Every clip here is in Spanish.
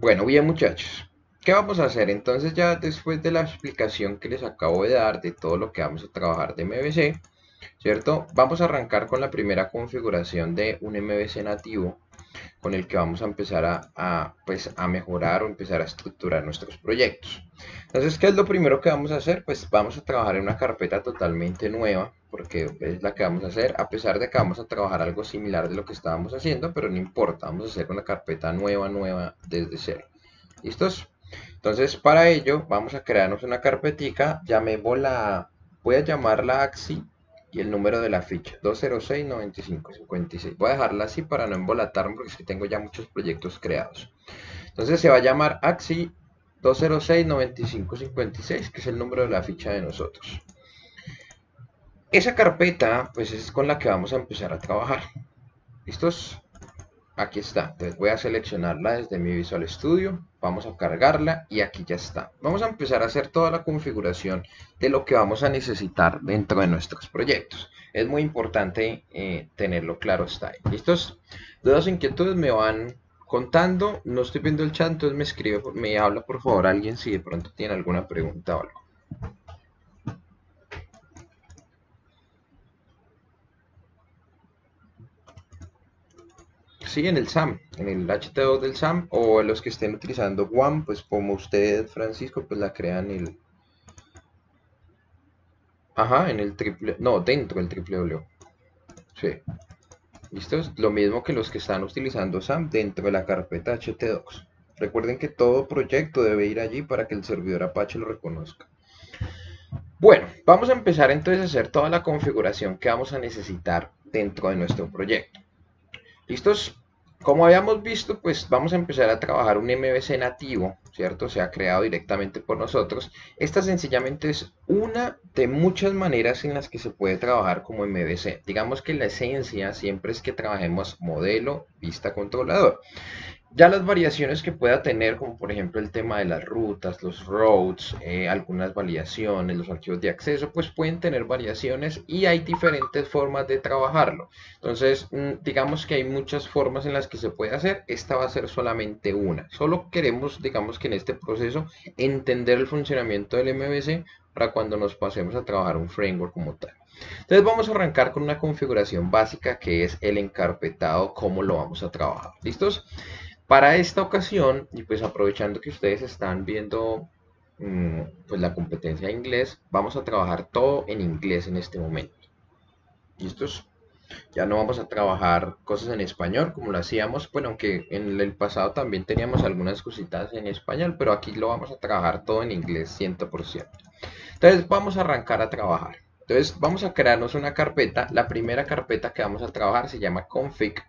Bueno, bien muchachos, ¿qué vamos a hacer? Entonces ya después de la explicación que les acabo de dar de todo lo que vamos a trabajar de MVC, ¿cierto? Vamos a arrancar con la primera configuración de un MVC nativo con el que vamos a empezar pues, a mejorar o empezar a estructurar nuestros proyectos. Entonces, ¿qué es lo primero que vamos a hacer? Pues vamos a trabajar en una carpeta totalmente nueva, porque es la que vamos a hacer, a pesar de que vamos a trabajar algo similar de lo que estábamos haciendo, pero no importa, vamos a hacer una carpeta nueva desde cero. ¿Listos? Entonces, para ello, vamos a crearnos una carpetica, llamémosla, voy a llamarla AXI y el número de la ficha, 206-9556. Voy a dejarla así para no embolatarme porque es que tengo ya muchos proyectos creados. Entonces se va a llamar AXI 206-9556, que es el número de la ficha de nosotros. Esa carpeta, pues es con la que vamos a empezar a trabajar. ¿Listos? Aquí está. Entonces voy a seleccionarla desde mi Visual Studio. Vamos a cargarla y aquí ya está. Vamos a empezar a hacer toda la configuración de lo que vamos a necesitar dentro de nuestros proyectos. Es muy importante tenerlo claro hasta ahí. ¿Listos? Dudas o inquietudes me van contando. No estoy viendo el chat, entonces me escribe, me habla por favor alguien si de pronto tiene alguna pregunta o algo. Sí, en el SAM, en el HT2 del SAM, o los que estén utilizando WAM, pues como usted, Francisco, pues la crean ajá, en el triple, no, dentro del triple W. Sí, listo. Es lo mismo que los que están utilizando SAM dentro de la carpeta HT2. Recuerden que todo proyecto debe ir allí para que el servidor Apache lo reconozca. Bueno, vamos a empezar entonces a hacer toda la configuración que vamos a necesitar dentro de nuestro proyecto. ¿Listos? Como habíamos visto, pues vamos a empezar a trabajar un MVC nativo, ¿cierto? Se ha creado directamente por nosotros. Esta sencillamente es una de muchas maneras en las que se puede trabajar como MVC. Digamos que la esencia siempre es que trabajemos modelo, vista, controlador. Ya las variaciones que pueda tener, como por ejemplo el tema de las rutas, los routes, algunas validaciones, los archivos de acceso, pues pueden tener variaciones y hay diferentes formas de trabajarlo. Entonces, digamos que hay muchas formas en las que se puede hacer. Esta va a ser solamente una. Solo queremos, digamos que en este proceso, entender el funcionamiento del MVC para cuando nos pasemos a trabajar un framework como tal. Entonces vamos a arrancar con una configuración básica que es el encarpetado, cómo lo vamos a trabajar. ¿Listos? Para esta ocasión, y pues aprovechando que ustedes están viendo pues la competencia de inglés, vamos a trabajar todo en inglés en este momento. ¿Listos? Ya no vamos a trabajar cosas en español como lo hacíamos, bueno, aunque en el pasado también teníamos algunas cositas en español, pero aquí lo vamos a trabajar todo en inglés 100%. Entonces vamos a arrancar a trabajar. Entonces vamos a crearnos una carpeta. La primera carpeta que vamos a trabajar se llama config,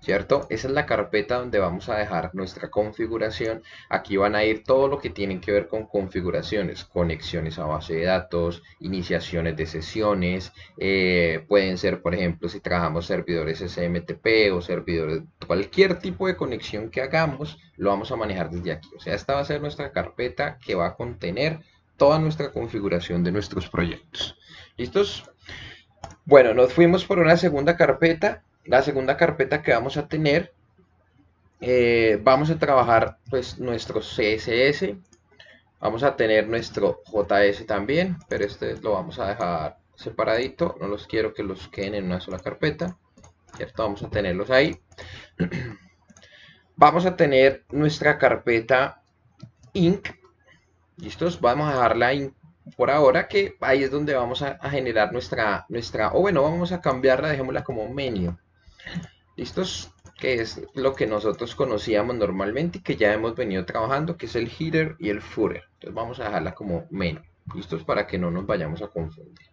¿cierto? Esa es la carpeta donde vamos a dejar nuestra configuración. Aquí van a ir todo lo que tienen que ver con configuraciones, conexiones a base de datos, iniciaciones de sesiones, pueden ser, por ejemplo, si trabajamos servidores SMTP o servidores, cualquier tipo de conexión que hagamos, lo vamos a manejar desde aquí. O sea, esta va a ser nuestra carpeta que va a contener toda nuestra configuración de nuestros proyectos. ¿Listos? Bueno, nos fuimos por una segunda carpeta. La segunda carpeta que vamos a tener, vamos a trabajar pues nuestro CSS, vamos a tener nuestro JS también, pero este lo vamos a dejar separadito, no los quiero que los queden en una sola carpeta, ¿cierto? Vamos a tenerlos ahí. Vamos a tener nuestra carpeta inc, ¿listos? Vamos a dejarla por ahora, que ahí es donde vamos a generar o bueno, vamos a cambiarla, dejémosla como menu. ¿Listos? Que es lo que nosotros conocíamos normalmente y que ya hemos venido trabajando, que es el header y el footer. Entonces vamos a dejarla como menu. ¿Listos? Para que no nos vayamos a confundir.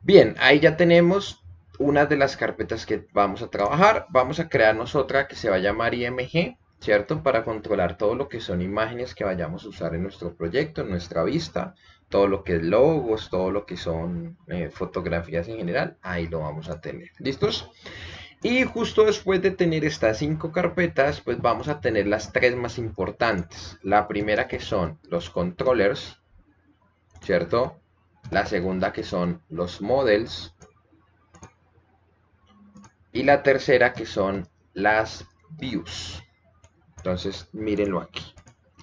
Bien, ahí ya tenemos una de las carpetas que vamos a trabajar. Vamos a crearnos otra que se va a llamar IMG, ¿cierto? Para controlar todo lo que son imágenes que vayamos a usar en nuestro proyecto, en nuestra vista, todo lo que es logos, todo lo que son fotografías en general, ahí lo vamos a tener. ¿Listos? Y justo después de tener estas 5 carpetas, pues vamos a tener las 3 más importantes. La primera que son los controllers, ¿cierto? La segunda que son los models. Y la tercera que son las views. Entonces, mírenlo aquí.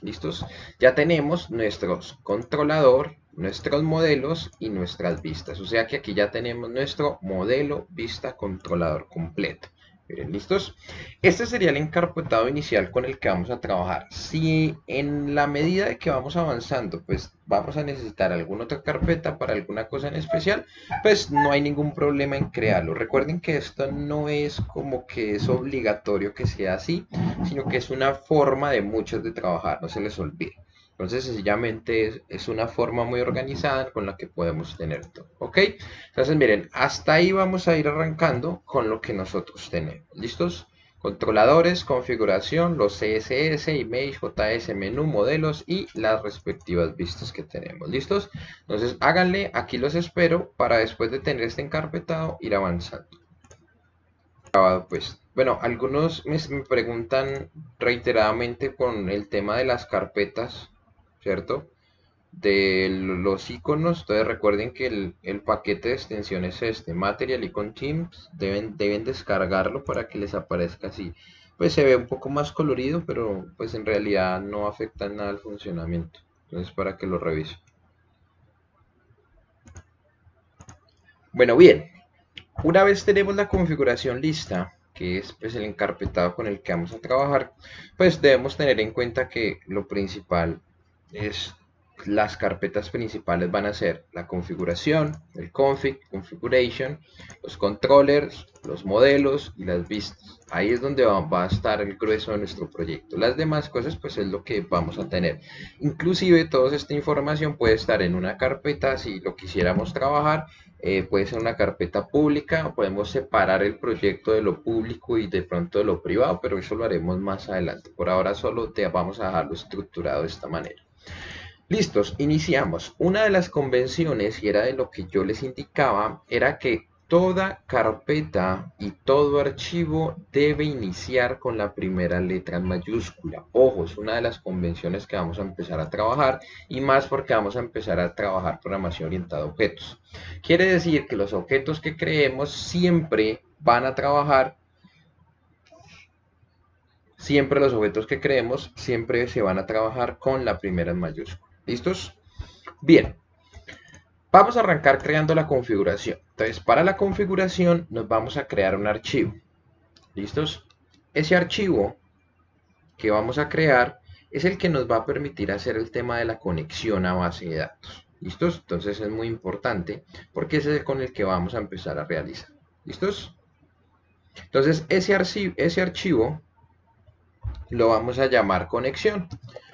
¿Listos? Ya tenemos nuestros controlador, nuestros modelos y nuestras vistas. O sea que aquí ya tenemos nuestro modelo, vista, controlador completo. Miren, ¿listos? Este sería el encarpetado inicial con el que vamos a trabajar. Si en la medida de que vamos avanzando, pues vamos a necesitar alguna otra carpeta para alguna cosa en especial, pues no hay ningún problema en crearlo. Recuerden que esto no es como que es obligatorio que sea así, sino que es una forma de muchos de trabajar, no se les olvide. Entonces, sencillamente es una forma muy organizada con la que podemos tener todo. ¿Ok? Entonces, miren, hasta ahí vamos a ir arrancando con lo que nosotros tenemos. ¿Listos? Controladores, configuración, los CSS, image, JS, menú, modelos y las respectivas vistas que tenemos. ¿Listos? Entonces, háganle, aquí los espero para después de tener este encarpetado ir avanzando. Pues, bueno, algunos me preguntan reiteradamente con el tema de las carpetas, ¿cierto? De los iconos. Entonces recuerden que el paquete de extensiones es este, Material Icon Themes, deben descargarlo para que les aparezca así. Pues se ve un poco más colorido, pero pues en realidad no afecta en nada al funcionamiento. Entonces para que lo revisen. Bueno, bien. Una vez tenemos la configuración lista, que es pues, el encarpetado con el que vamos a trabajar, pues debemos tener en cuenta que lo principal es las carpetas principales van a ser la configuración, el config, configuration, los controllers, los modelos y las vistas. Ahí es donde va a estar el grueso de nuestro proyecto. Las demás cosas pues es lo que vamos a tener. Inclusive toda esta información puede estar en una carpeta si lo quisiéramos trabajar. Puede ser una carpeta pública, podemos separar el proyecto de lo público y de pronto de lo privado, pero eso lo haremos más adelante. Por ahora solo vamos a dejarlo estructurado de esta manera. Listos, iniciamos. Una de las convenciones, y era de lo que yo les indicaba, era que toda carpeta y todo archivo debe iniciar con la primera letra en mayúscula. Ojo, es una de las convenciones que vamos a empezar a trabajar y más porque vamos a empezar a trabajar programación orientada a objetos. Quiere decir que los objetos que creemos siempre van a trabajar, siempre los objetos que creemos siempre se van a trabajar con la primera en mayúscula. ¿Listos? Bien, vamos a arrancar creando la configuración. Entonces, para la configuración nos vamos a crear un archivo. ¿Listos? Ese archivo que vamos a crear es el que nos va a permitir hacer el tema de la conexión a base de datos. ¿Listos? Entonces es muy importante porque ese es con el que vamos a empezar a realizar. ¿Listos? Entonces ese archivo lo vamos a llamar conexión.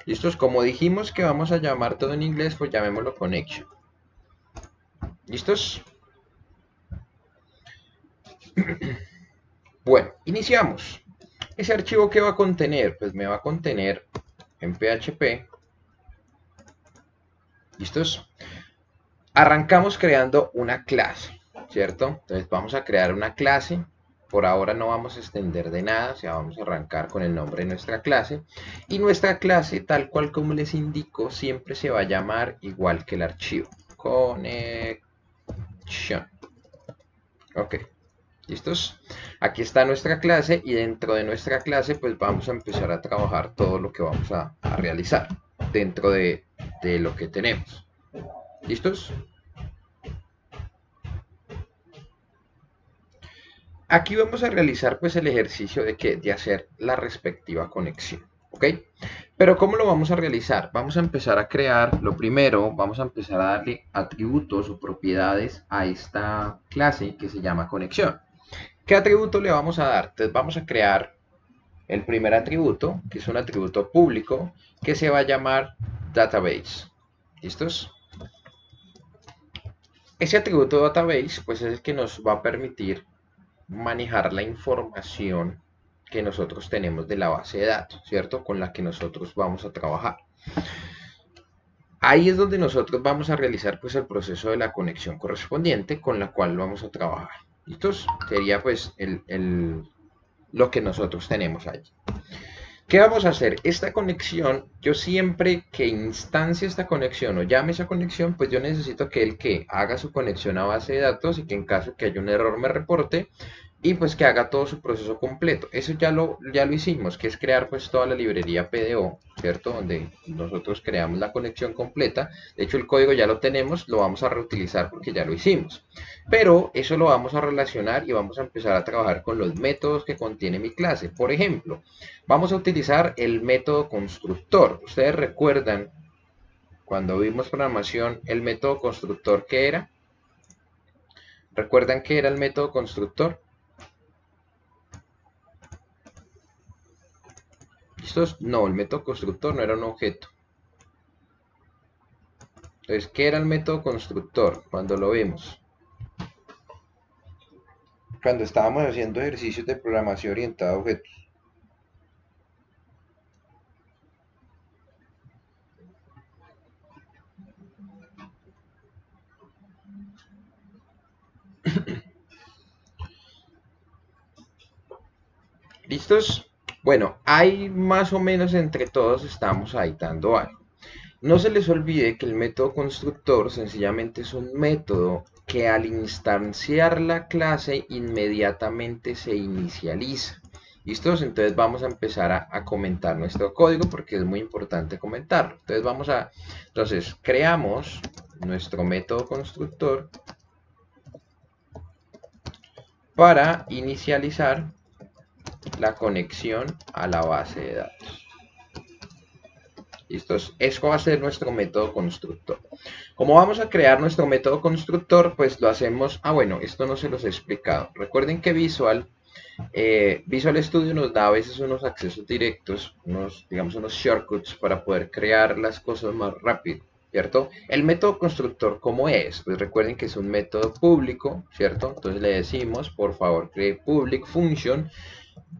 ¿Listos? Como dijimos que vamos a llamar todo en inglés, pues llamémoslo connection. ¿Listos? Bueno, iniciamos. ¿Ese archivo qué va a contener? Pues me va a contener en PHP. ¿Listos? Arrancamos creando una clase, ¿cierto? Entonces vamos a crear una clase. Por ahora no vamos a extender de nada, o sea, vamos a arrancar con el nombre de nuestra clase. Y nuestra clase, tal cual como les indico, siempre se va a llamar igual que el archivo. Connection. Ok. ¿Listos? Aquí está nuestra clase y dentro de nuestra clase pues vamos a empezar a trabajar todo lo que vamos a realizar dentro de lo que tenemos. ¿Listos? Aquí vamos a realizar pues el ejercicio de hacer la respectiva conexión. ¿Ok? Pero ¿cómo lo vamos a realizar? Vamos a empezar a crear, lo primero, vamos a empezar a darle atributos o propiedades a esta clase que se llama conexión. ¿Qué atributo le vamos a dar? Entonces vamos a crear el primer atributo, que es un atributo público, que se va a llamar database. ¿Listos? Ese atributo database, pues es el que nos va a permitir manejar la información que nosotros tenemos de la base de datos, ¿cierto? Con la que nosotros vamos a trabajar. Ahí es donde nosotros vamos a realizar pues el proceso de la conexión correspondiente con la cual vamos a trabajar. ¿Listos? Sería pues lo que nosotros tenemos ahí. ¿Qué vamos a hacer? Esta conexión, yo siempre que instancie esta conexión o llame esa conexión, pues yo necesito que el que haga su conexión a base de datos y que en caso que haya un error me reporte, y pues que haga todo su proceso completo. Eso ya lo hicimos, que es crear pues toda la librería PDO, ¿cierto? Donde nosotros creamos la conexión completa. De hecho el código ya lo tenemos, lo vamos a reutilizar porque ya lo hicimos. Pero eso lo vamos a relacionar y vamos a empezar a trabajar con los métodos que contiene mi clase. Por ejemplo, vamos a utilizar el método constructor. Ustedes recuerdan cuando vimos programación el método constructor, ¿qué era? ¿Recuerdan qué era el método constructor? ¿Listos? No, el método constructor no era un objeto. Entonces, ¿qué era el método constructor cuando lo vimos? Cuando estábamos haciendo ejercicios de programación orientada a objetos. ¿Listos? Bueno, ahí más o menos entre todos estamos ahí dando algo. No se les olvide que el método constructor sencillamente es un método que al instanciar la clase inmediatamente se inicializa. ¿Listos? Entonces vamos a empezar a comentar nuestro código porque es muy importante comentarlo. Entonces creamos nuestro método constructor para inicializar la conexión a la base de datos. ¿Listo? Eso va a ser nuestro método constructor. ¿Cómo vamos a crear nuestro método constructor? Pues lo hacemos... bueno, esto no se los he explicado. Recuerden que Visual Studio nos da a veces unos accesos directos, digamos unos shortcuts para poder crear las cosas más rápido, ¿cierto? El método constructor, ¿cómo es? Pues recuerden que es un método público, ¿cierto? Entonces le decimos, por favor, cree public function,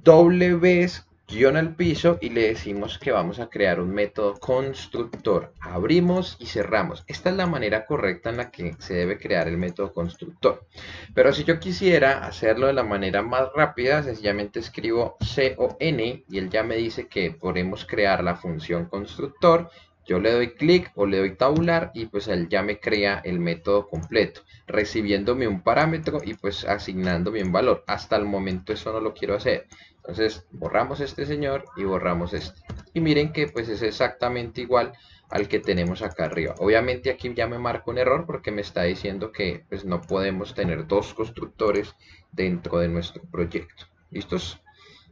doble vez guión al piso y le decimos que vamos a crear un método constructor. Abrimos y cerramos. Esta es la manera correcta en la que se debe crear el método constructor. Pero si yo quisiera hacerlo de la manera más rápida, sencillamente escribo con y él ya me dice que podemos crear la función constructor. Yo le doy clic o le doy tabular y pues él ya me crea el método completo, recibiéndome un parámetro y pues asignándome un valor. Hasta el momento eso no lo quiero hacer. Entonces borramos este señor y borramos este. Y miren que pues es exactamente igual al que tenemos acá arriba. Obviamente aquí ya me marco un error porque me está diciendo que pues no podemos tener dos constructores dentro de nuestro proyecto. ¿Listos?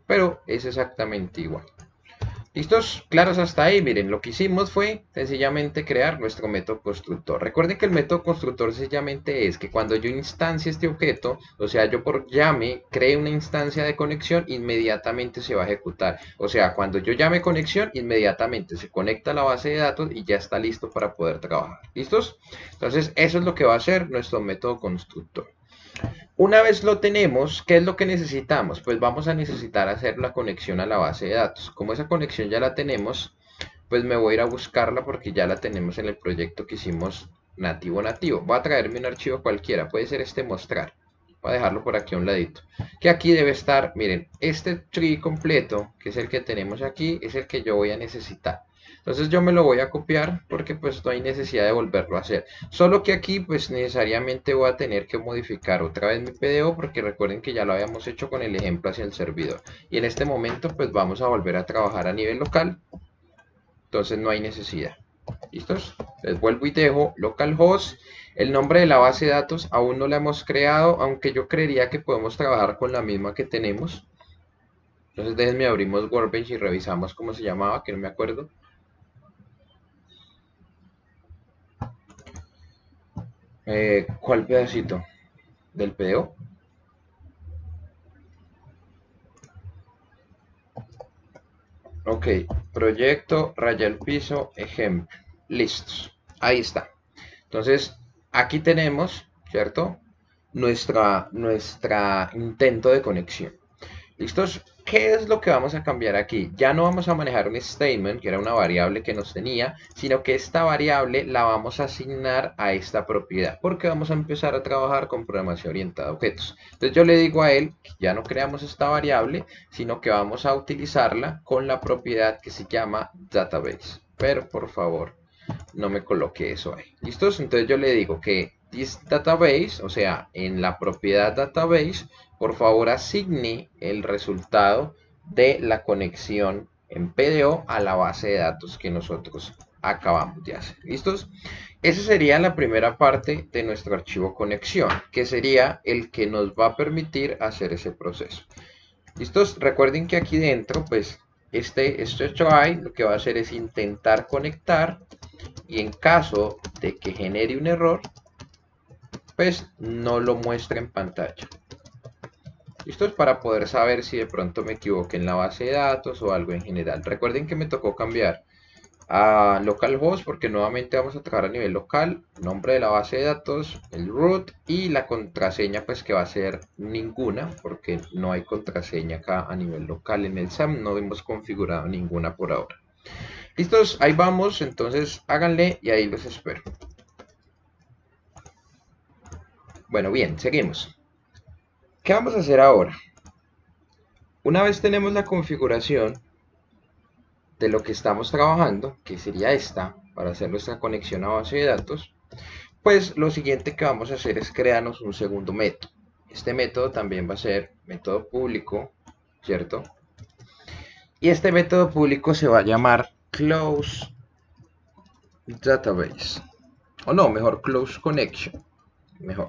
Pero es exactamente igual. ¿Listos? Claros hasta ahí. Miren, lo que hicimos fue sencillamente crear nuestro método constructor. Recuerden que el método constructor sencillamente es que cuando yo instancie este objeto, o sea, yo por llame cree una instancia de conexión, inmediatamente se va a ejecutar. O sea, cuando yo llame conexión, inmediatamente se conecta a la base de datos y ya está listo para poder trabajar. ¿Listos? Entonces, eso es lo que va a hacer nuestro método constructor. Una vez lo tenemos, ¿qué es lo que necesitamos? Pues vamos a necesitar hacer la conexión a la base de datos. Como esa conexión ya la tenemos, pues me voy a ir a buscarla porque ya la tenemos en el proyecto que hicimos nativo. Voy a traerme un archivo cualquiera, puede ser este mostrar. Voy a dejarlo por aquí a un ladito. Que aquí debe estar, miren, este tree completo, que es el que tenemos aquí, es el que yo voy a necesitar. Entonces yo me lo voy a copiar porque pues no hay necesidad de volverlo a hacer. Solo que aquí pues necesariamente voy a tener que modificar otra vez mi PDO porque recuerden que ya lo habíamos hecho con el ejemplo hacia el servidor. Y en este momento pues vamos a volver a trabajar a nivel local. Entonces no hay necesidad. ¿Listos? Les vuelvo y dejo localhost. El nombre de la base de datos aún no la hemos creado, aunque yo creería que podemos trabajar con la misma que tenemos. Entonces déjenme abrimos Workbench y revisamos cómo se llamaba, que no me acuerdo. ¿Cuál pedacito? ¿Del PDO? Ok, proyecto, raya el piso, ejemplo. Listos. Ahí está. Entonces, aquí tenemos, ¿cierto? Nuestra intento de conexión. ¿Listos? ¿Qué es lo que vamos a cambiar aquí? Ya no vamos a manejar un statement, que era una variable que nos tenía, sino que esta variable la vamos a asignar a esta propiedad, porque vamos a empezar a trabajar con programación orientada a objetos. Entonces yo le digo a él que ya no creamos esta variable, sino que vamos a utilizarla con la propiedad que se llama database. Pero por favor, no me coloque eso ahí. ¿Listos? Entonces yo le digo que this database, o sea, en la propiedad database, por favor asigne el resultado de la conexión en PDO a la base de datos que nosotros acabamos de hacer. ¿Listos? Esa sería la primera parte de nuestro archivo conexión, que sería el que nos va a permitir hacer ese proceso. ¿Listos? Recuerden que aquí dentro, pues, este try lo que va a hacer es intentar conectar, y en caso de que genere un error, pues no lo muestra en pantalla. Esto es para poder saber si de pronto me equivoqué en la base de datos o algo en general. Recuerden que me tocó cambiar a localhost porque nuevamente vamos a trabajar a nivel local, nombre de la base de datos, el root y la contraseña pues que va a ser ninguna porque no hay contraseña acá a nivel local en el SAM, no hemos configurado ninguna por ahora. Listos, ahí vamos, entonces háganle y ahí los espero. Bueno, bien, seguimos. ¿Qué vamos a hacer ahora? Una vez tenemos la configuración de lo que estamos trabajando, que sería esta, para hacer nuestra conexión a base de datos, pues lo siguiente que vamos a hacer es crearnos un segundo método. Este método también va a ser método público, ¿cierto? Y este método público se va a llamar close database. O no, mejor close connection. Mejor.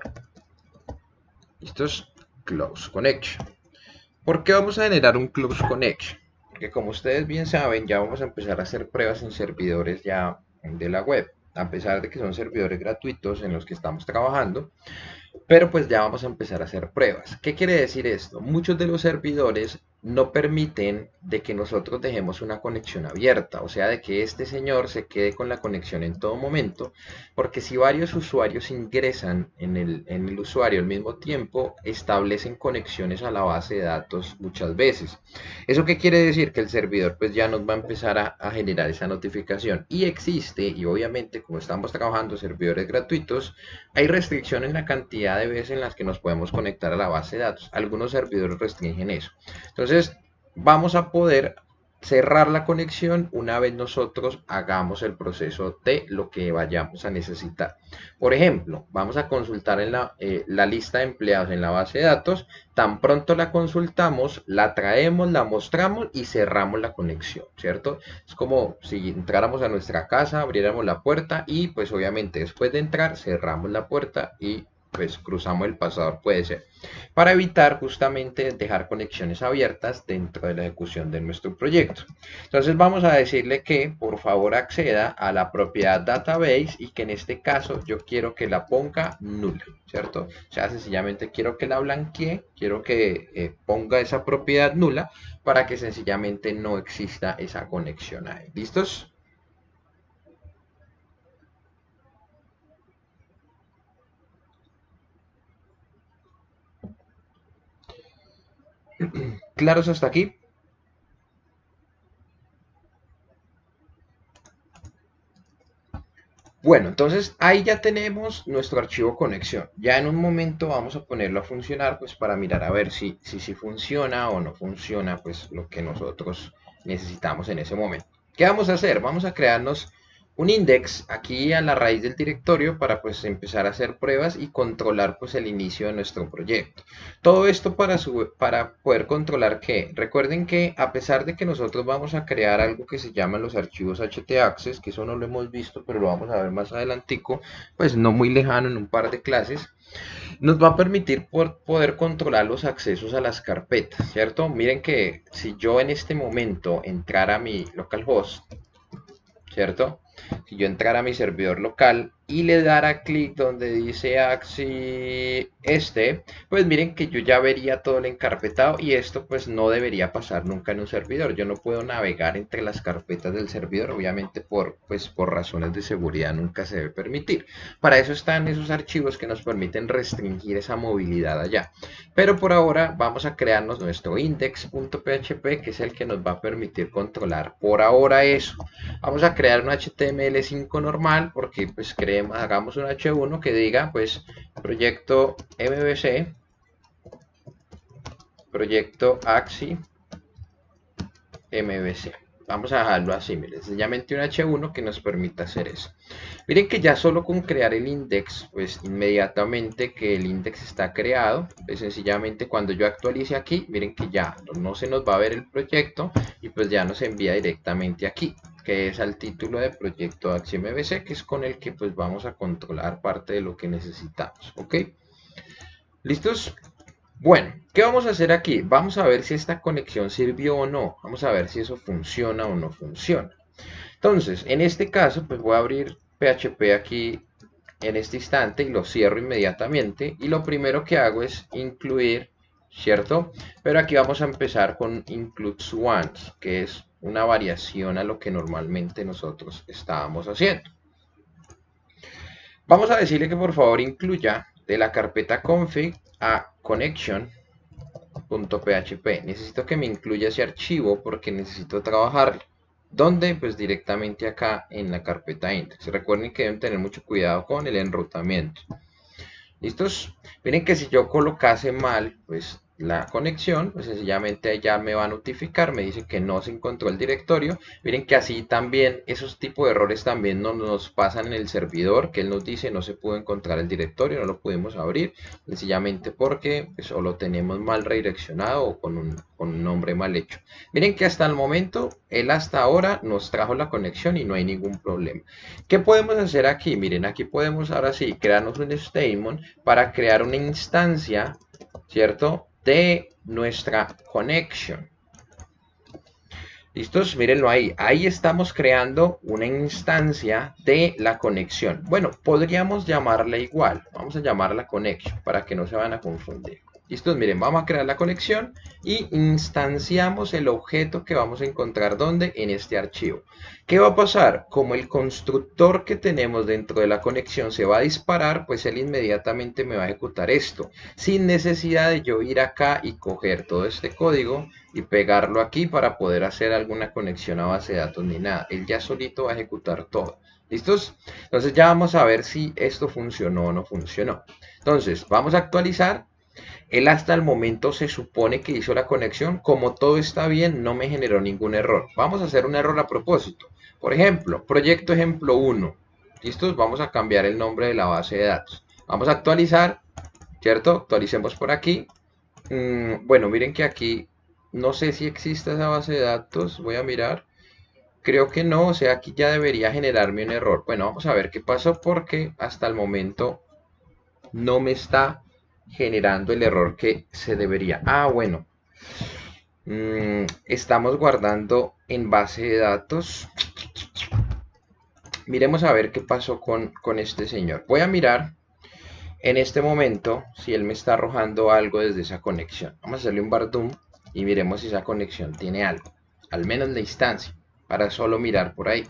Esto es close connection. ¿Por qué vamos a generar un close connection? Porque como ustedes bien saben, ya vamos a empezar a hacer pruebas en servidores ya de la web. A pesar de que son servidores gratuitos en los que estamos trabajando, pero pues ya vamos a empezar a hacer pruebas. ¿Qué quiere decir esto? Muchos de los servidores no permiten de que nosotros dejemos una conexión abierta, o sea, de que este señor se quede con la conexión en todo momento, porque si varios usuarios ingresan en el usuario al mismo tiempo, establecen conexiones a la base de datos muchas veces. ¿Eso qué quiere decir? Que el servidor pues ya nos va a empezar a generar esa notificación. Y existe, y obviamente como estamos trabajando servidores gratuitos, hay restricción en la cantidad de veces en las que nos podemos conectar a la base de datos. Algunos servidores restringen eso. Entonces, vamos a poder cerrar la conexión una vez nosotros hagamos el proceso de lo que vayamos a necesitar. Por ejemplo, vamos a consultar en la lista de empleados en la base de datos. Tan pronto la consultamos, la traemos, la mostramos y cerramos la conexión, ¿cierto? Es como si entráramos a nuestra casa, abriéramos la puerta y pues obviamente después de entrar cerramos la puerta y pues cruzamos el pasador, puede ser, para evitar justamente dejar conexiones abiertas dentro de la ejecución de nuestro proyecto. Entonces vamos a decirle que por favor acceda a la propiedad database y que en este caso yo quiero que la ponga nula, ¿cierto? O sea, sencillamente quiero que la blanquee, quiero que ponga esa propiedad nula para que sencillamente no exista esa conexión ahí. ¿Listos? ¿Claros hasta aquí? Bueno, entonces ahí ya tenemos nuestro archivo conexión. Ya en un momento vamos a ponerlo a funcionar pues para mirar a ver si funciona o no funciona pues lo que nosotros necesitamos en ese momento. ¿Qué vamos a hacer? Vamos a crearnos un index aquí a la raíz del directorio para pues empezar a hacer pruebas y controlar pues el inicio de nuestro proyecto. Todo esto para poder controlar que, recuerden que a pesar de que nosotros vamos a crear algo que se llaman los archivos htaccess, que eso no lo hemos visto, pero lo vamos a ver más adelantico, pues no muy lejano en un par de clases, nos va a permitir poder controlar los accesos a las carpetas, ¿cierto? Miren que si yo en este momento entrara a mi localhost, ¿cierto? Si yo entrara a mi servidor local y le dara clic donde dice Axi pues miren que yo ya vería todo el encarpetado y esto pues no debería pasar nunca en un servidor. Yo no puedo navegar entre las carpetas del servidor, obviamente por razones de seguridad nunca se debe permitir. Para eso están esos archivos que nos permiten restringir esa movilidad allá. Pero por ahora vamos a crearnos nuestro index.php, que es el que nos va a permitir controlar por ahora eso. Vamos a crear un HTML5 normal porque pues hagamos un H1 que diga pues proyecto MVC, proyecto AXI MVC. vamos a dejarlo así, miren, sencillamente un H1 que nos permita hacer eso. Miren que ya solo con crear el index, pues inmediatamente que el index está creado, pues sencillamente cuando yo actualice aquí, miren que ya no se nos va a ver el proyecto y pues ya nos envía directamente aquí, que es al título de proyecto HMBC, que es con el que pues vamos a controlar parte de lo que necesitamos, ¿ok? ¿Listos? Bueno, ¿qué vamos a hacer aquí? Vamos a ver si esta conexión sirvió o no. Vamos a ver si eso funciona o no funciona. Entonces, en este caso, pues voy a abrir PHP aquí en este instante y lo cierro inmediatamente. Y lo primero que hago es incluir, ¿cierto? Pero aquí vamos a empezar con includes once, que es una variación a lo que normalmente nosotros estábamos haciendo. Vamos a decirle que por favor incluya de la carpeta config a connection.php. Necesito que me incluya ese archivo porque necesito trabajarlo. ¿Dónde? Pues directamente acá en la carpeta index. Recuerden que deben tener mucho cuidado con el enrutamiento. ¿Listos? Miren que si yo colocase mal, pues la conexión, pues sencillamente ya me va a notificar, me dice que no se encontró el directorio. Miren que así también esos tipos de errores también nos pasan en el servidor, que él nos dice no se pudo encontrar el directorio, no lo pudimos abrir, sencillamente porque pues, o lo tenemos mal redireccionado o con un nombre mal hecho. Miren que hasta el momento, él hasta ahora nos trajo la conexión y no hay ningún problema. ¿Qué podemos hacer aquí? Miren, aquí podemos ahora sí crearnos un statement para crear una instancia, ¿cierto? De nuestra connection. ¿Listos? Mírenlo ahí. Ahí estamos creando una instancia de la conexión. Bueno, podríamos llamarla igual. Vamos a llamarla connection para que no se van a confundir. ¿Listos? Miren, vamos a crear la conexión y instanciamos el objeto que vamos a encontrar ¿dónde? En este archivo. ¿Qué va a pasar? Como el constructor que tenemos dentro de la conexión se va a disparar, pues él inmediatamente me va a ejecutar esto, sin necesidad de yo ir acá y coger todo este código y pegarlo aquí para poder hacer alguna conexión a base de datos ni nada. Él ya solito va a ejecutar todo. ¿Listos? Entonces ya vamos a ver si esto funcionó o no funcionó. Entonces, vamos a actualizar. Él hasta el momento se supone que hizo la conexión. Como todo está bien, no me generó ningún error. Vamos a hacer un error a propósito. Por ejemplo, proyecto ejemplo 1. ¿Listos? Vamos a cambiar el nombre de la base de datos. Vamos a actualizar, ¿cierto? Actualicemos por aquí. Bueno, miren que aquí no sé si existe esa base de datos. Voy a mirar. Creo que no, o sea, aquí ya debería generarme un error. Bueno, vamos a ver qué pasó porque hasta el momento no me está generando el error que se debería. Bueno. Estamos guardando en base de datos. Miremos a ver qué pasó con este señor. Voy a mirar en este momento si él me está arrojando algo desde esa conexión. Vamos a hacerle un Bardum y miremos si esa conexión tiene algo. Al menos la instancia, para solo mirar por ahí.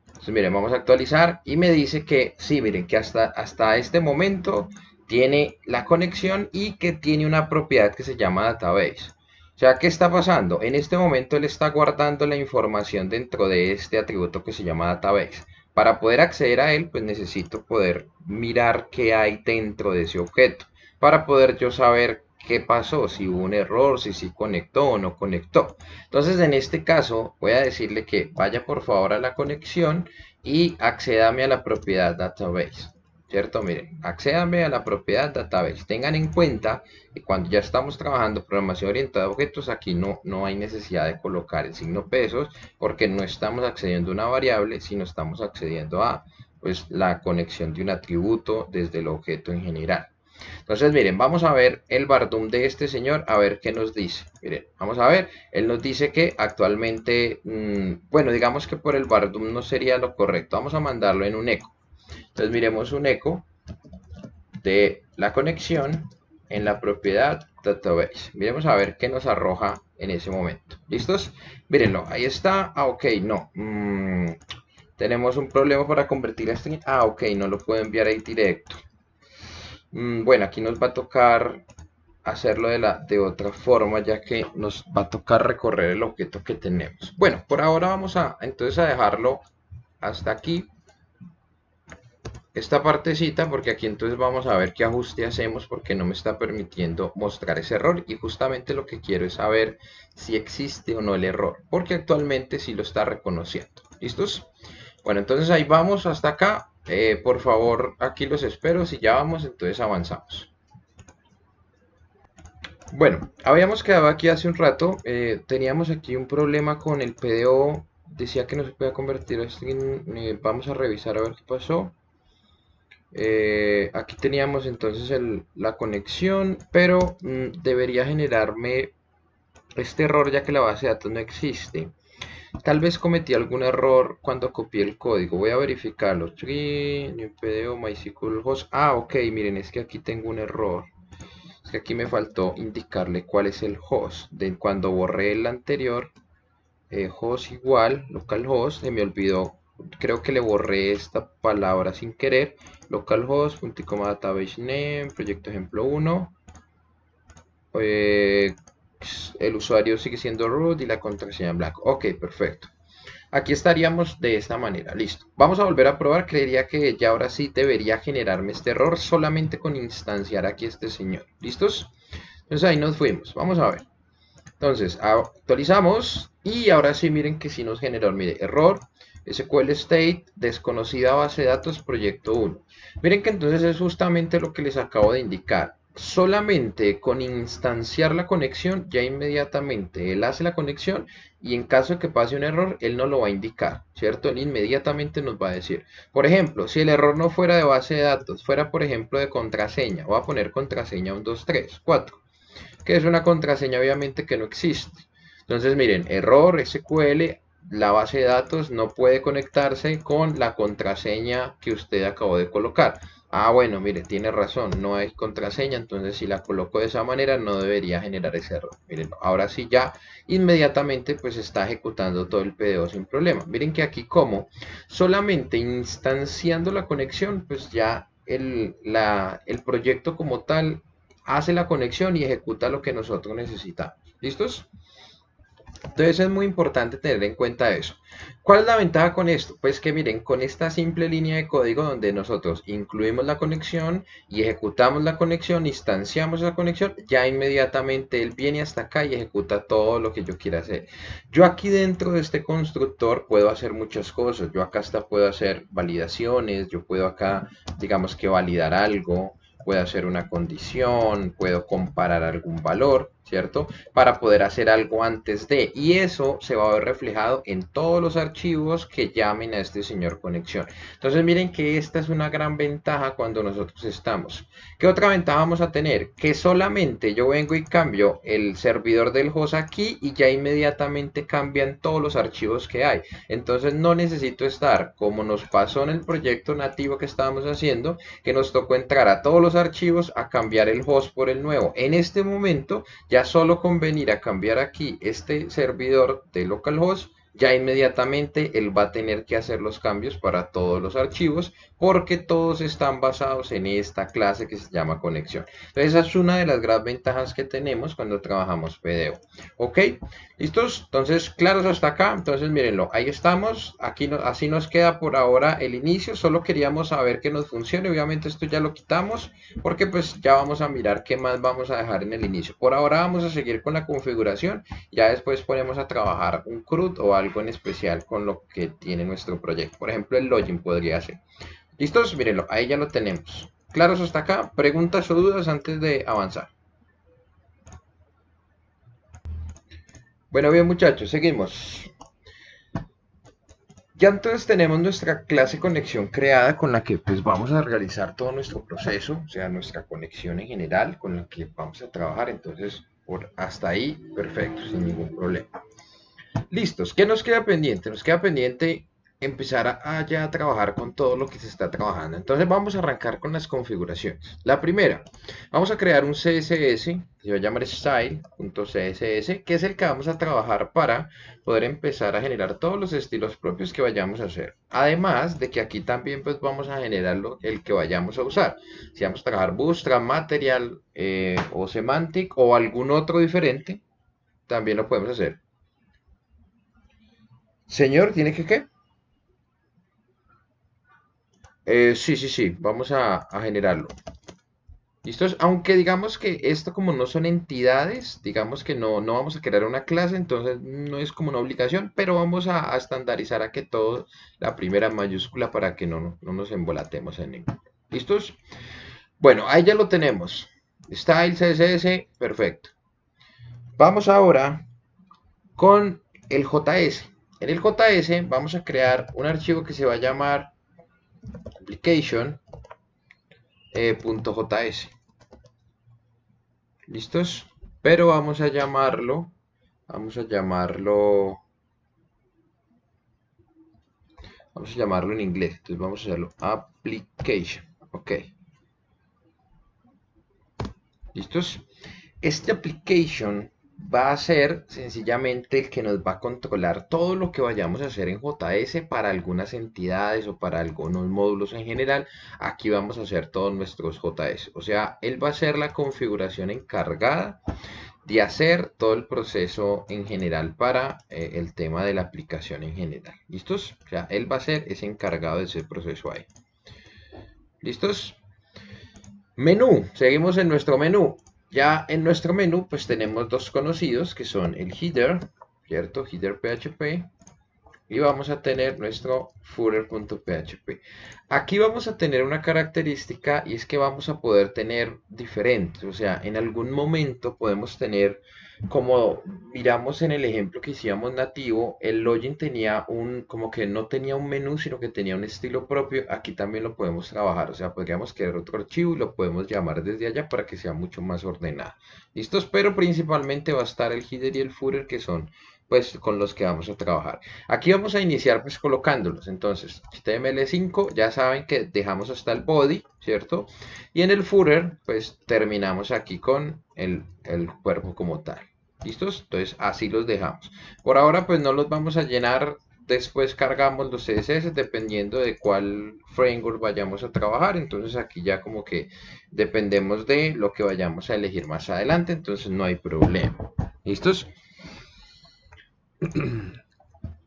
Entonces miren, vamos a actualizar y me dice que sí, miren que hasta este momento tiene la conexión y que tiene una propiedad que se llama database. O sea, ¿qué está pasando? En este momento él está guardando la información dentro de este atributo que se llama database. Para poder acceder a él, pues necesito poder mirar qué hay dentro de ese objeto. Para poder yo saber qué pasó, si hubo un error, si conectó o no conectó. Entonces, en este caso, voy a decirle que vaya por favor a la conexión y accédame a la propiedad database. ¿Cierto? Miren, accédame a la propiedad database. Tengan en cuenta que cuando ya estamos trabajando programación orientada a objetos, aquí no hay necesidad de colocar el signo pesos porque no estamos accediendo a una variable, sino estamos accediendo a pues, la conexión de un atributo desde el objeto en general. Entonces, miren, vamos a ver el Bardum de este señor, a ver qué nos dice. Miren, vamos a ver, él nos dice que actualmente, bueno, digamos que por el Bardum no sería lo correcto. Vamos a mandarlo en un eco. Entonces miremos un eco de la conexión en la propiedad database. Miremos a ver qué nos arroja en ese momento. ¿Listos? Mírenlo, ahí está. Ok, no. Tenemos un problema para convertir a string. Ok, no lo puedo enviar ahí directo. Bueno, aquí nos va a tocar hacerlo de otra forma, ya que nos va a tocar recorrer el objeto que tenemos. Bueno, por ahora vamos entonces a dejarlo hasta aquí. esta partecita porque aquí entonces vamos a ver qué ajuste hacemos porque no me está permitiendo mostrar ese error y justamente lo que quiero es saber si existe o no el error porque actualmente sí lo está reconociendo. ¿Listos? Bueno, entonces ahí vamos hasta acá. Por favor, aquí los espero. Si ya vamos, entonces avanzamos. Bueno, habíamos quedado aquí hace un rato. Teníamos aquí un problema con el PDO. Decía que no se podía convertir a string. Vamos a revisar a ver qué pasó. Aquí teníamos entonces la conexión, pero debería generarme este error ya que la base de datos no existe. Tal vez cometí algún error cuando copié el código. Voy a verificarlo. Tree, new PDO, MySQL host. Ah, ok, miren, es que aquí tengo un error. Es que aquí me faltó indicarle cuál es el host. Cuando borré el anterior, host igual, localhost, se me olvidó. Creo que le borré esta palabra sin querer. Localhost, punto y coma database name, proyecto ejemplo 1. El usuario sigue siendo root y la contraseña en blanco. Ok, perfecto. Aquí estaríamos de esta manera, listo. Vamos a volver a probar, creería que ya ahora sí debería generarme este error solamente con instanciar aquí este señor. ¿Listos? Entonces ahí nos fuimos, vamos a ver. Entonces actualizamos y ahora sí miren que sí nos generó, mire, error, SQL state, desconocida base de datos, proyecto 1. Miren que entonces es justamente lo que les acabo de indicar. Solamente con instanciar la conexión, ya inmediatamente él hace la conexión y en caso de que pase un error, él no lo va a indicar, ¿cierto? Él inmediatamente nos va a decir. Por ejemplo, si el error no fuera de base de datos, fuera por ejemplo de contraseña, voy a poner contraseña 1, 2, 3, 4, que es una contraseña obviamente que no existe. Entonces miren, error SQL, la base de datos no puede conectarse con la contraseña que usted acabó de colocar. Ah, bueno, mire, tiene razón, no hay contraseña, entonces si la coloco de esa manera no debería generar ese error. Miren, ahora sí ya inmediatamente pues está ejecutando todo el PDO sin problema. Miren que aquí como solamente instanciando la conexión pues ya el proyecto como tal hace la conexión y ejecuta lo que nosotros necesitamos. ¿Listos? Entonces es muy importante tener en cuenta eso. ¿Cuál es la ventaja con esto? Pues que miren, con esta simple línea de código donde nosotros incluimos la conexión y ejecutamos la conexión, instanciamos la conexión, ya inmediatamente él viene hasta acá y ejecuta todo lo que yo quiera hacer. Yo aquí dentro de este constructor puedo hacer muchas cosas. Yo acá hasta puedo hacer validaciones, yo puedo acá, digamos que validar algo, puedo hacer una condición, puedo comparar algún valor, ¿cierto? Para poder hacer algo antes de, y eso se va a ver reflejado en todos los archivos que llamen a este señor conexión. Entonces miren que esta es una gran ventaja cuando nosotros estamos. ¿Qué otra ventaja vamos a tener? Que solamente yo vengo y cambio el servidor del host aquí y ya inmediatamente cambian todos los archivos que hay. Entonces no necesito estar, como nos pasó en el proyecto nativo que estábamos haciendo, que nos tocó entrar a todos los archivos a cambiar el host por el nuevo. En este momento ya solo con venir a cambiar aquí este servidor de localhost, ya inmediatamente él va a tener que hacer los cambios para todos los archivos porque todos están basados en esta clase que se llama conexión. Entonces esa es una de las grandes ventajas que tenemos cuando trabajamos PDO. ¿Ok? ¿Listos? Entonces, claros hasta acá. Entonces, mírenlo, ahí estamos. Aquí así nos queda por ahora el inicio. Solo queríamos saber que nos funcione. Obviamente esto ya lo quitamos porque pues ya vamos a mirar qué más vamos a dejar en el inicio. Por ahora vamos a seguir con la configuración. Ya después ponemos a trabajar un CRUD o algo en especial con lo que tiene nuestro proyecto. Por ejemplo, el login podría ser. ¿Listos? Mírenlo, ahí ya lo tenemos. ¿Claros hasta acá? ¿Preguntas o dudas antes de avanzar? Bueno, bien muchachos, seguimos. Ya entonces tenemos nuestra clase conexión creada con la que pues vamos a realizar todo nuestro proceso, o sea, nuestra conexión en general con la que vamos a trabajar. Entonces, hasta ahí, perfecto, sin ningún problema. Listos, ¿qué nos queda pendiente? Nos queda pendiente empezar ya a trabajar con todo lo que se está trabajando. Entonces vamos a arrancar con las configuraciones. La primera, vamos a crear un CSS, que se va a llamar style.css, que es el que vamos a trabajar para poder empezar a generar todos los estilos propios que vayamos a hacer. Además de que aquí también pues vamos a generar el que vayamos a usar. Si vamos a trabajar Bootstrap, Material o Semantic o algún otro diferente, también lo podemos hacer. Señor, ¿tiene que qué? Sí, vamos a generarlo. ¿Listos? Aunque digamos que esto como no son entidades, digamos que no vamos a crear una clase, entonces no es como una obligación, pero vamos a estandarizar a que todo la primera mayúscula para que no nos embolatemos en ningún. ¿Listos? Bueno, ahí ya lo tenemos. Style, CSS, perfecto. Vamos ahora con el JS. En el JS vamos a crear un archivo que se va a llamar application.js. ¿Listos? Pero vamos a llamarlo, vamos a llamarlo en inglés. Entonces vamos a hacerlo application. Ok. ¿Listos? Este application va a ser sencillamente el que nos va a controlar todo lo que vayamos a hacer en JS para algunas entidades o para algunos módulos en general. Aquí vamos a hacer todos nuestros JS. O sea, él va a ser la configuración encargada de hacer todo el proceso en general para el tema de la aplicación en general. ¿Listos? O sea, él va a ser ese encargado de ese proceso ahí. ¿Listos? Menú. Seguimos en nuestro menú. Ya en nuestro menú pues tenemos dos conocidos que son el header, ¿cierto? Header PHP. Y vamos a tener nuestro footer.php. Aquí vamos a tener una característica y es que vamos a poder tener diferentes. O sea, en algún momento podemos tener, como miramos en el ejemplo que hicimos nativo, el login tenía como que no tenía un menú, sino que tenía un estilo propio. Aquí también lo podemos trabajar. O sea, podríamos crear otro archivo y lo podemos llamar desde allá para que sea mucho más ordenado. ¿Listos? Pero principalmente va a estar el header y el footer que son pues con los que vamos a trabajar. Aquí vamos a iniciar pues colocándolos. Entonces, HTML5, ya saben que dejamos hasta el body, ¿cierto? Y en el footer, pues terminamos aquí con el cuerpo como tal. ¿Listos? Entonces, así los dejamos. Por ahora, pues no los vamos a llenar. Después cargamos los CSS dependiendo de cuál framework vayamos a trabajar. Entonces aquí ya como que dependemos de lo que vayamos a elegir más adelante. Entonces no hay problema. ¿Listos?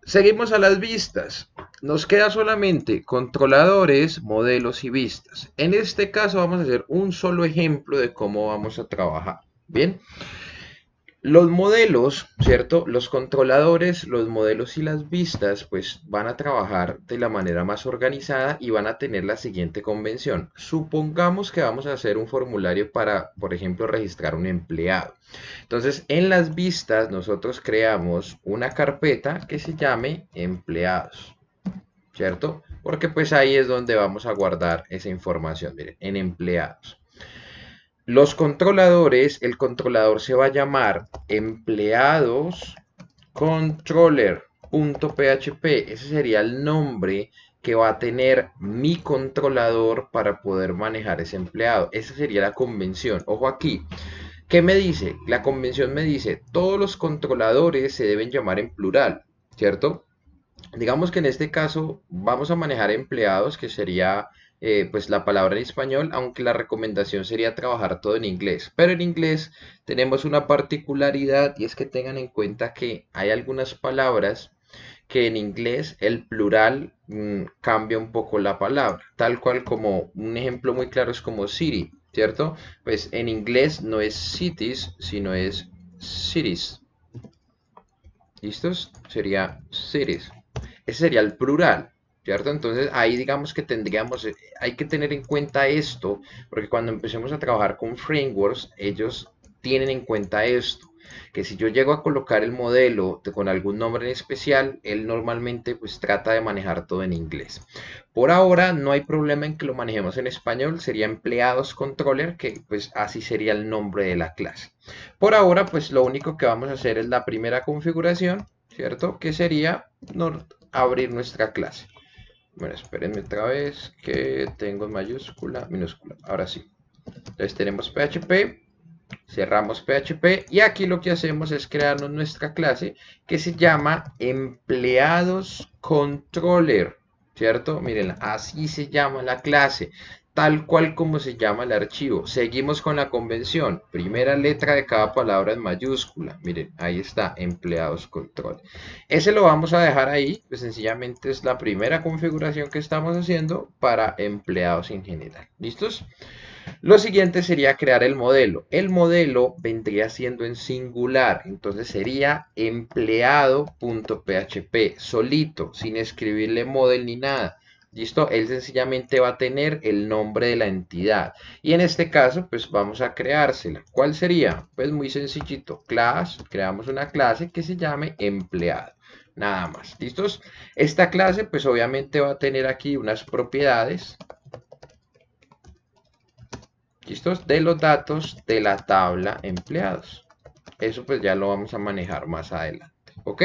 Seguimos a las vistas. Nos queda solamente controladores, modelos y vistas. En este caso vamos a hacer un solo ejemplo de cómo vamos a trabajar. Bien. Los modelos, ¿cierto? Los controladores, los modelos y las vistas, pues van a trabajar de la manera más organizada y van a tener la siguiente convención. Supongamos que vamos a hacer un formulario para, por ejemplo, registrar un empleado. Entonces, en las vistas nosotros creamos una carpeta que se llame empleados, ¿cierto? Porque pues ahí es donde vamos a guardar esa información, miren, en empleados. Los controladores, el controlador se va a llamar empleados controller.php. Ese sería el nombre que va a tener mi controlador para poder manejar ese empleado. Esa sería la convención. Ojo aquí. ¿Qué me dice? La convención me dice, todos los controladores se deben llamar en plural, ¿cierto? Digamos que en este caso vamos a manejar empleados, que sería pues la palabra en español, aunque la recomendación sería trabajar todo en inglés. Pero en inglés tenemos una particularidad y es que tengan en cuenta que hay algunas palabras que en inglés el plural cambia un poco la palabra, tal cual como un ejemplo muy claro es como city, ¿cierto? Pues en inglés no es cities, sino es cities. ¿Listos? Sería cities. Ese sería el plural, ¿cierto? Entonces ahí digamos que tendríamos, hay que tener en cuenta esto, porque cuando empecemos a trabajar con frameworks, ellos tienen en cuenta esto, que si yo llego a colocar el modelo con algún nombre en especial, él normalmente pues trata de manejar todo en inglés. Por ahora no hay problema en que lo manejemos en español, sería empleados controller, que pues así sería el nombre de la clase. Por ahora pues lo único que vamos a hacer es la primera configuración, ¿cierto? Que sería abrir nuestra clase. Bueno, espérenme otra vez que tengo en mayúscula, minúscula. Ahora sí. Entonces tenemos PHP, cerramos PHP y aquí lo que hacemos es crearnos nuestra clase que se llama empleados controller, ¿cierto? Miren, así se llama la clase. tal cual como se llama el archivo. Seguimos con la convención. Primera letra de cada palabra en mayúscula. Miren, ahí está, empleados control. Ese lo vamos a dejar ahí, pues sencillamente es la primera configuración que estamos haciendo para empleados en general. ¿Listos? Lo siguiente sería crear el modelo. El modelo vendría siendo en singular, entonces sería empleado.php, solito, sin escribirle model ni nada. ¿Listo? Él sencillamente va a tener el nombre de la entidad. Y en este caso, pues vamos a creársela. ¿Cuál sería? Pues muy sencillito. Class, creamos una clase que se llame empleado. Nada más. ¿Listos? Esta clase, pues obviamente va a tener aquí unas propiedades. ¿Listos? De los datos de la tabla empleados. Eso pues ya lo vamos a manejar más adelante. ¿Ok?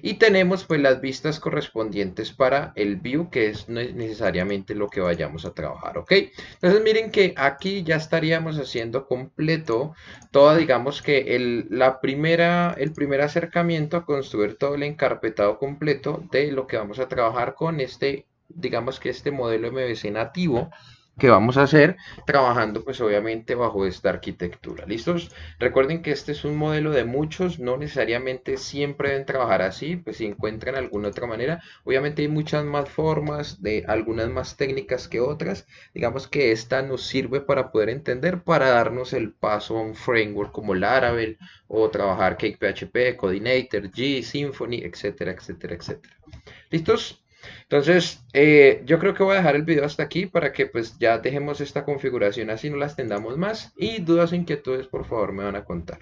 Y tenemos pues las vistas correspondientes para el view, que es necesariamente lo que vayamos a trabajar. ¿Ok? Entonces miren que aquí ya estaríamos haciendo completo todo, digamos que el primer acercamiento a construir todo el encarpetado completo de lo que vamos a trabajar con este, digamos que este modelo MVC nativo que vamos a hacer trabajando pues obviamente bajo esta arquitectura. ¿Listos? Recuerden que este es un modelo de muchos, no necesariamente siempre deben trabajar así, pues si encuentran alguna otra manera, obviamente hay muchas más formas, de algunas más técnicas que otras, digamos que esta nos sirve para poder entender, para darnos el paso a un framework como Laravel o trabajar CakePHP, Coordinator, G, Symfony, etcétera, etcétera, etcétera. ¿Listos? Entonces, yo creo que voy a dejar el video hasta aquí para que pues ya dejemos esta configuración así, no la extendamos más. Y dudas o inquietudes, por favor, me van a contar.